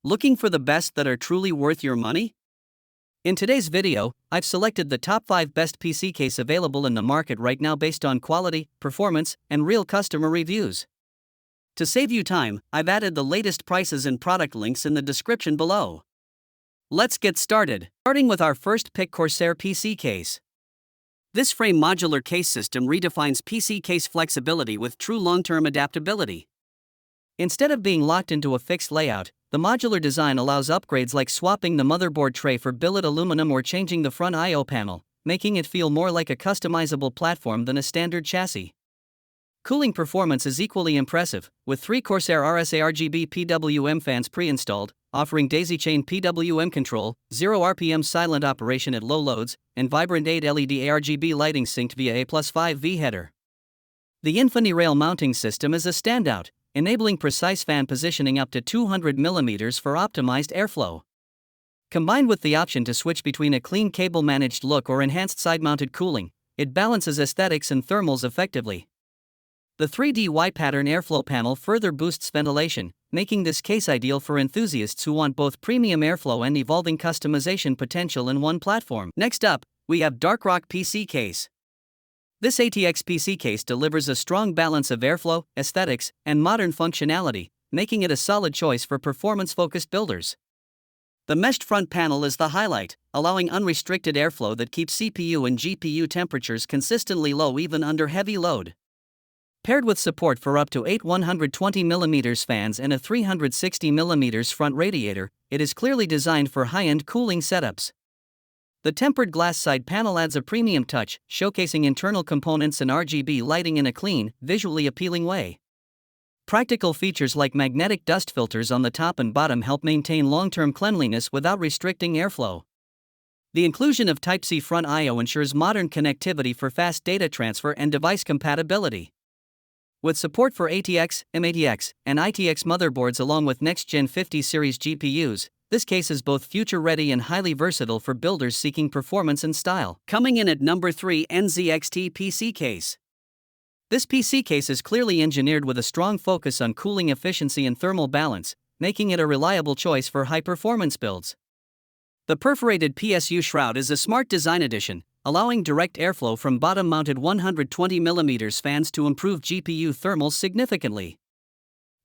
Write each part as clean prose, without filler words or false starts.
Looking for the best that are truly worth your money? In today's video, I've selected the top 5 best PC case available in the market right now based on quality, performance, and real customer reviews. To save you time, I've added the latest prices and product links in the description below. Let's get started, starting with our first pick, Corsair PC case. This frame modular case system redefines PC case flexibility with true long-term adaptability. Instead of being locked into a fixed layout, the modular design allows upgrades like swapping the motherboard tray for billet aluminum or changing the front I/O panel, making it feel more like a customizable platform than a standard chassis. Cooling performance is equally impressive, with 3 Corsair RSA RGB PWM fans pre-installed, offering daisy-chain PWM control, 0 RPM silent operation at low loads, and vibrant 8 LED ARGB lighting synced via A+5V header. The InfiniRail mounting system is a standout, enabling precise fan positioning up to 200 mm for optimized airflow. Combined with the option to switch between a clean cable-managed look or enhanced side-mounted cooling, it balances aesthetics and thermals effectively. The 3D Y-pattern airflow panel further boosts ventilation, making this case ideal for enthusiasts who want both premium airflow and evolving customization potential in one platform. Next up, we have Darkrock PC case. This ATX PC case delivers a strong balance of airflow, aesthetics, and modern functionality, making it a solid choice for performance-focused builders. The meshed front panel is the highlight, allowing unrestricted airflow that keeps CPU and GPU temperatures consistently low even under heavy load. Paired with support for up to 8 120mm fans and a 360mm front radiator, it is clearly designed for high-end cooling setups. The tempered glass side panel adds a premium touch, showcasing internal components and RGB lighting in a clean, visually appealing way. Practical features like magnetic dust filters on the top and bottom help maintain long-term cleanliness without restricting airflow. The inclusion of Type-C front I/O ensures modern connectivity for fast data transfer and device compatibility. With support for ATX, MATX, and ITX motherboards along with next-gen 50 series GPUs, this case is both future-ready and highly versatile for builders seeking performance and style. Coming in at number 3, NZXT PC case. This PC case is clearly engineered with a strong focus on cooling efficiency and thermal balance, making it a reliable choice for high-performance builds. The perforated PSU shroud is a smart design addition, allowing direct airflow from bottom-mounted 120mm fans to improve GPU thermals significantly.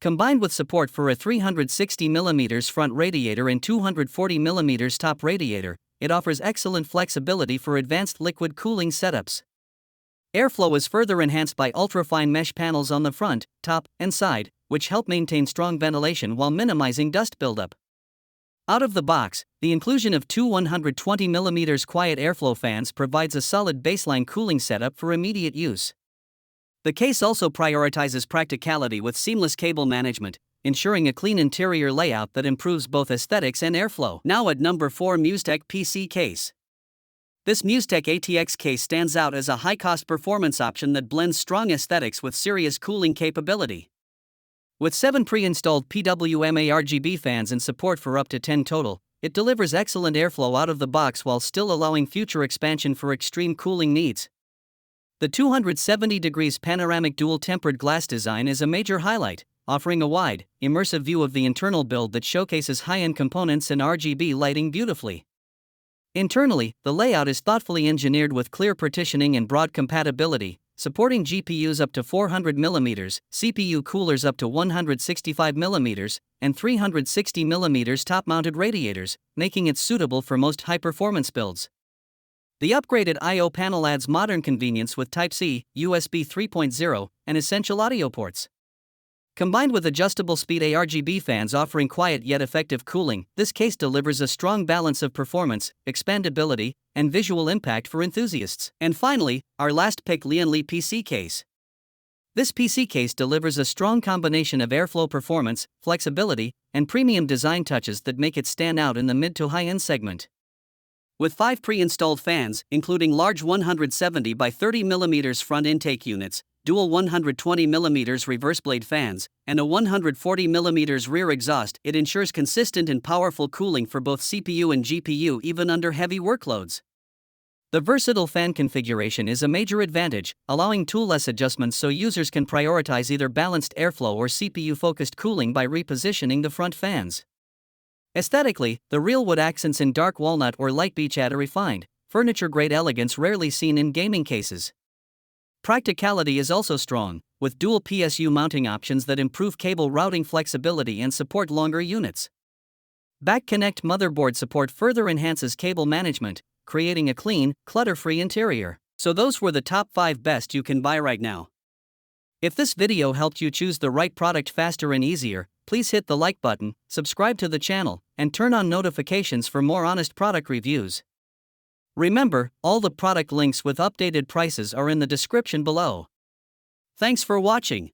Combined with support for a 360mm front radiator and 240mm top radiator, it offers excellent flexibility for advanced liquid cooling setups. Airflow is further enhanced by ultra-fine mesh panels on the front, top, and side, which help maintain strong ventilation while minimizing dust buildup. Out of the box, the inclusion of 2 120mm quiet airflow fans provides a solid baseline cooling setup for immediate use. The case also prioritizes practicality with seamless cable management, ensuring a clean interior layout that improves both aesthetics and airflow. Now at number 4, Musetech PC case. This Musetech ATX case stands out as a high-cost performance option that blends strong aesthetics with serious cooling capability. With 7 pre-installed PWM RGB fans and support for up to 10 total, it delivers excellent airflow out of the box while still allowing future expansion for extreme cooling needs. The 270 degrees panoramic dual-tempered glass design is a major highlight, offering a wide, immersive view of the internal build that showcases high-end components and RGB lighting beautifully. Internally, the layout is thoughtfully engineered with clear partitioning and broad compatibility, supporting GPUs up to 400mm, CPU coolers up to 165mm, and 360mm top-mounted radiators, making it suitable for most high-performance builds. The upgraded I/O panel adds modern convenience with Type-C, USB 3.0, and essential audio ports. Combined with adjustable speed ARGB fans offering quiet yet effective cooling, this case delivers a strong balance of performance, expandability, and visual impact for enthusiasts. And finally, our last pick, Lianli PC case. This PC case delivers a strong combination of airflow performance, flexibility, and premium design touches that make it stand out in the mid to high-end segment. With 5 pre-installed fans, including large 170 by 30mm front intake units, dual 120mm reverse blade fans, and a 140mm rear exhaust, it ensures consistent and powerful cooling for both CPU and GPU even under heavy workloads. The versatile fan configuration is a major advantage, allowing toolless adjustments so users can prioritize either balanced airflow or CPU-focused cooling by repositioning the front fans. Aesthetically, the real wood accents in dark walnut or light beech add a refined, furniture-grade elegance rarely seen in gaming cases. Practicality is also strong, with dual PSU mounting options that improve cable routing flexibility and support longer units. Back Connect motherboard support further enhances cable management, creating a clean, clutter-free interior. So those were the top 5 best you can buy right now. If this video helped you choose the right product faster and easier, please hit the like button, subscribe to the channel, and turn on notifications for more honest product reviews. Remember, all the product links with updated prices are in the description below. Thanks for watching.